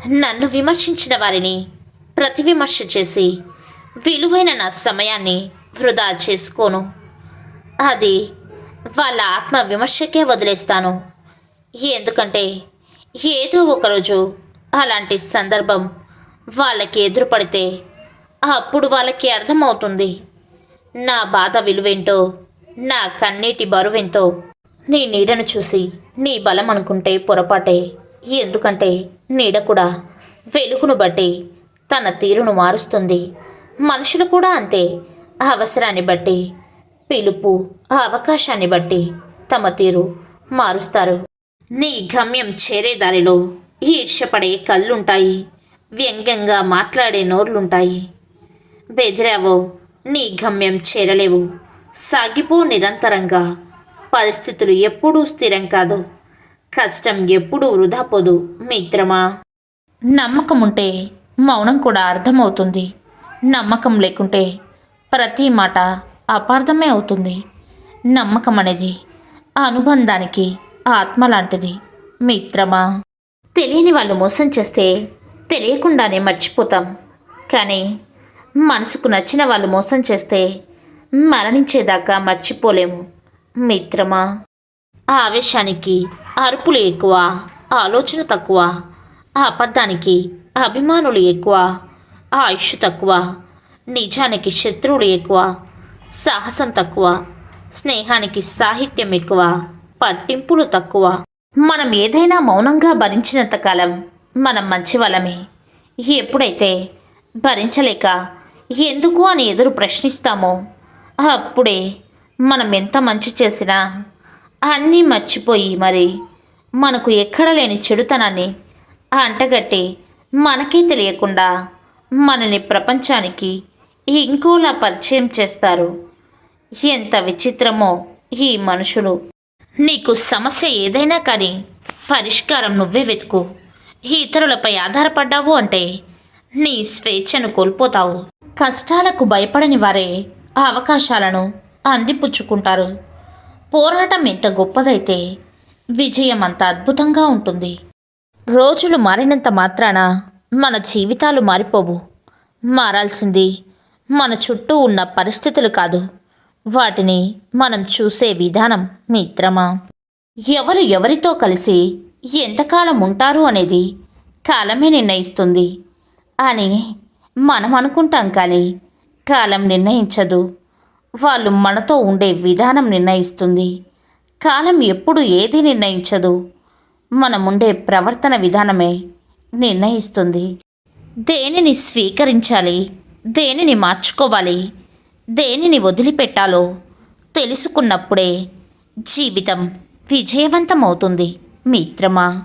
నన్ను విమర్శించిన వారిని ప్రతివిమర్శ చేసి విలువైన నా సమయాన్ని వృధా చేసుకోను. అది వాళ్ళ ఆత్మ విమర్శకే వదిలేస్తాను. ఎందుకంటే ఏదో ఒకరోజు అలాంటి సందర్భం వాళ్ళకి ఎదురుపడితే అప్పుడు వాళ్ళకి అర్థమవుతుంది నా బాధ విలువేంటో, నా కన్నీటి బరువెంతో. నీ నీడను చూసి నీ బలం అనుకుంటే పొరపాటే. ఎందుకంటే నీడ కూడా వెలుగును బట్టి తన తీరును మారుస్తుంది. మనుషులు కూడా అంతే. అవసరాన్ని బట్టి, పిలుపు అవకాశాన్ని బట్టి తమ తీరు మారుస్తారు. నీ గమ్యం చేరే దారిలో ఈర్ష్యపడే కళ్ళుంటాయి, వ్యంగ్యంగా మాట్లాడే నోర్లుంటాయి. బెదిరావో నీ గమ్యం చేరలేవు. సాగిపో నిరంతరంగా. పరిస్థితులు ఎప్పుడూ స్థిరం కాదు. కష్టం ఎప్పుడూ వృధా పోదు మిత్రమా. నమ్మకం ఉంటే మౌనం కూడా అర్థమవుతుంది. నమ్మకం లేకుంటే ప్రతి మాట అపార్థమే అవుతుంది. నమ్మకం అనేది అనుబంధానికి ఆత్మ లాంటిది మిత్రమా. తెలియని వాళ్ళు మోసం చేస్తే తెలియకుండానే మర్చిపోతాం. కానీ మనసుకు నచ్చిన వాళ్ళు మోసం చేస్తే మరణించేదాకా మర్చిపోలేము మిత్రమా. ఆవేశానికి అరుపులు ఎక్కువ, ఆలోచన తక్కువ. అబద్ధానికి అభిమానులు ఎక్కువ, ఆయుష్ తక్కువ. నిజానికి శత్రువులు ఎక్కువ, సాహసం తక్కువ. స్నేహానికి సాహిత్యం ఎక్కువ, పట్టింపులు తక్కువ. మనం ఏదైనా మౌనంగా భరించినంత కాలం మనం మంచివాళ్ళమే. ఎప్పుడైతే భరించలేక ఎందుకు అని ఎదురు ప్రశ్నిస్తామో అప్పుడే మనం ఎంత మంచి చేసినా అన్నీ మర్చిపోయి మరి మనకు ఎక్కడ లేని చెడుతనాన్ని అంటగట్టి మనకే తెలియకుండా మనని ప్రపంచానికి ఇంకోలా పరిచయం చేస్తారు. ఎంత విచిత్రమో ఈ మనుషులు. నీకు సమస్య ఏదైనా కానీ పరిష్కారం నువ్వే వెతుకు. ఇతరులపై ఆధారపడ్డావు అంటే నీ స్వేచ్ఛను కోల్పోతావు. కష్టాలకు భయపడని వారే అవకాశాలను అందిపుచ్చుకుంటారు. పోరాటం ఎంత గొప్పదైతే విజయం అంత అద్భుతంగా ఉంటుంది. రోజులు మారినంత మాత్రాన మన జీవితాలు మారిపోవు. మారాల్సింది మన చుట్టూ ఉన్న పరిస్థితులు కాదు, వాటిని మనం చూసే విధానం మిత్రమా. ఎవరు ఎవరితో కలిసి ఎంతకాలం ఉంటారు అనేది కాలమే నిర్ణయిస్తుంది అని మనం అనుకుంటాం. కానీ కాలం నిర్ణయించదు. వాళ్ళు మనతో ఉండే విధానం నిర్ణయిస్తుంది. కాలం ఎప్పుడు ఏది నిర్ణయించదు. మనం ఉండే ప్రవర్తన విధానమే నిర్ణయిస్తుంది. దేనిని స్వీకరించాలి, దేనిని మార్చుకోవాలి, దేనిని వదిలిపెట్టాలో తెలుసుకున్నప్పుడే జీవితం విజయవంతమవుతుంది మిత్రమా.